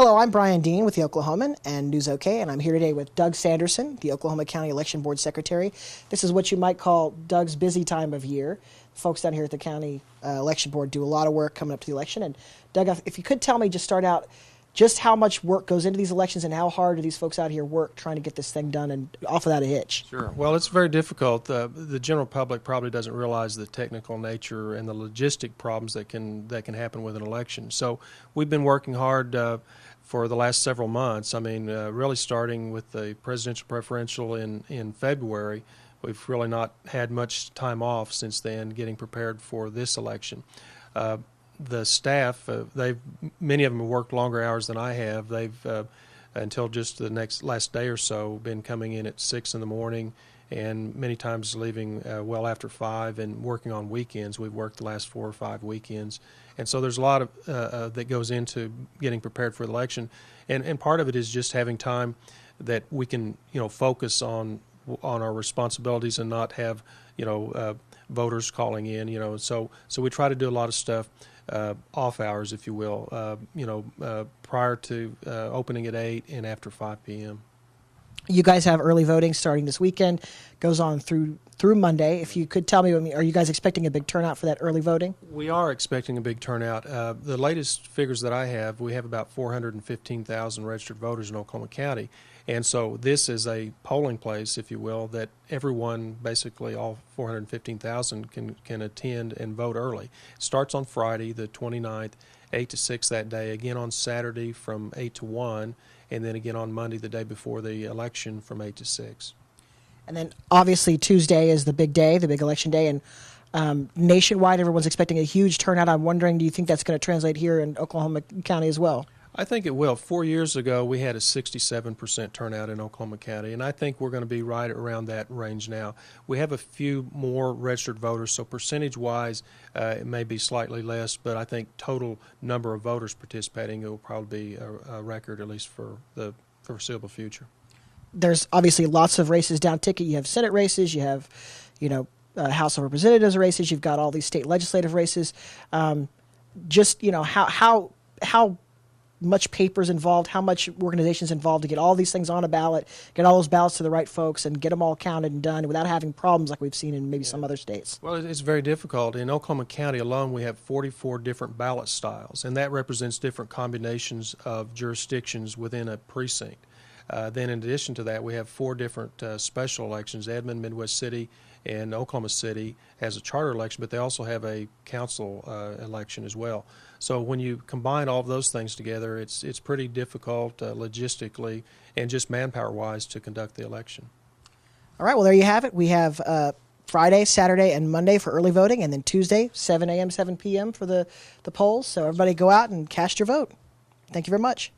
Hello, I'm Brian Dean with the Oklahoman and News OK, and I'm here today with Doug Sanderson, the Oklahoma County Election Board Secretary. This is what you might call Doug's busy time of year. Folks down here at the County Election Board do a lot of work coming up to the election. And Doug, if you could tell me, just start out, just how much work goes into these elections and how hard do these folks out here work trying to get this thing done and off without a hitch? Sure. Well, it's very difficult. The general public probably doesn't realize the technical nature and the logistic problems that can happen with an election. So we've been working hard for the last several months. I mean, really starting with the presidential preferential in February. We've really not had much time off since then getting prepared for this election. The staff, many of them have worked longer hours than I have. They've, until just the last day or so, been coming in at 6 in the morning and many times leaving well after 5 and working on weekends. We've worked the last 4 or 5 weekends. And so there's a lot of that goes into getting prepared for the election. And part of it is just having time that we can, focus on our responsibilities and not have, voters calling in, So we try to do a lot of stuff off hours, if you will, prior to opening at 8 and after 5 p.m. You guys have early voting starting this weekend, goes on through Monday. If you could tell me, are you guys expecting a big turnout for that early voting? We are expecting a big turnout. The latest figures that I have, we have about 415,000 registered voters in Oklahoma County. And so this is a polling place, if you will, that everyone, basically all 415,000, can attend and vote early. It starts on Friday, the 29th, 8 to 6 that day, again on Saturday from 8 to 1, and then again on Monday, the day before the election, from 8 to 6. And then obviously Tuesday is the big day, the big election day, and nationwide everyone's expecting a huge turnout. I'm wondering, do you think that's going to translate here in Oklahoma County as well? I think it will. 4 years ago, we had a 67% turnout in Oklahoma County, and I think we're going to be right around that range now. We have a few more registered voters, so percentage-wise, it may be slightly less, but I think total number of voters participating, it will probably be a record, at least for the foreseeable future. There's obviously lots of races down ticket. You have Senate races, you have, House of Representatives races, you've got all these state legislative races. How much paper's involved, how much organization's involved to get all these things on a ballot, get all those ballots to the right folks, and get them all counted and done without having problems like we've seen in maybe some other states? Well, it's very difficult. In Oklahoma County alone, we have 44 different ballot styles, and that represents different combinations of jurisdictions within a precinct. Then in addition to that, we have 4 different special elections. Edmond, Midwest City, and Oklahoma City has a charter election, but they also have a council election as well. So when you combine all of those things together, it's pretty difficult logistically and just manpower-wise to conduct the election. All right, well, there you have it. We have Friday, Saturday, and Monday for early voting, and then Tuesday, 7 a.m., 7 p.m. for the polls. So everybody go out and cast your vote. Thank you very much.